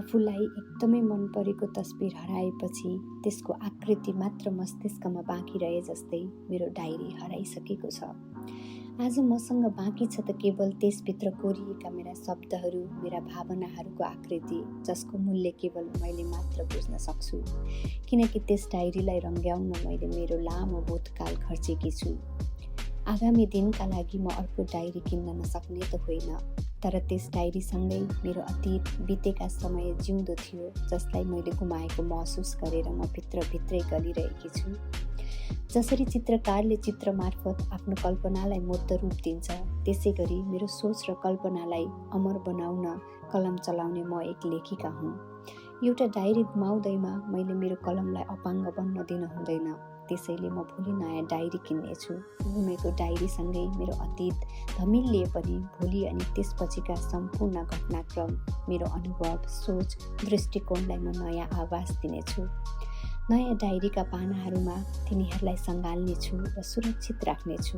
आफूलाई एकदमै मन परेको तस्बिर हराएपछि त्यसको आकृति मात्र मस्तिष्कमा बाँकी रहे जस्तै मेरो डायरी हराइसकेको छ। आज मसँग बाँकी छ त केवल त्यसभित्र कोरिएका मेरा शब्दहरू, मेरा भावनाहरूको आकृति, जसको मूल्य केवल मैले मात्र बुझ्न सक्छु, किनकि त्यस डायरीलाई रङ्ग्याउन मैले मेरो लामो भूतकाल खर्चेकी छु। आगामी दिनका लागि म अर्को डायरी किन्न नसक्ने त होइन, तर त्यस डायरीसँगै मेरो अतीत बितेका समय जिउँदो थियो, जसलाई मैले गुमाएको महसुस गरेर म भित्रभित्रै गलिरहेकी छु। जसरी चित्रकारले चित्र मार्फत आफ्नो कल्पनालाई मूर्त रूप दिन्छ, त्यसै गरी मेरो सोच र कल्पनालाई अमर बनाउन कलम चलाउने म एक लेखिका हुँ। एउटा डायरी गुमाउँदैमा मैले मेरो कलमलाई अपाङ्ग बन्न दिन हुँदैन, त्यसैले म भोलि नयाँ डायरी किन्नेछु। गुमेको डायरीसँगै मेरो अतीत धमिलिए पनि भोलि अनि त्यसपछिका सम्पूर्ण घटनाक्रम, मेरो अनुभव, सोच, दृष्टिकोणलाई म नयाँ आवाज दिनेछु। नयाँ डायरीका पानाहरूमा तिनीहरूलाई सँगाल्नेछु र सुरक्षित राख्नेछु।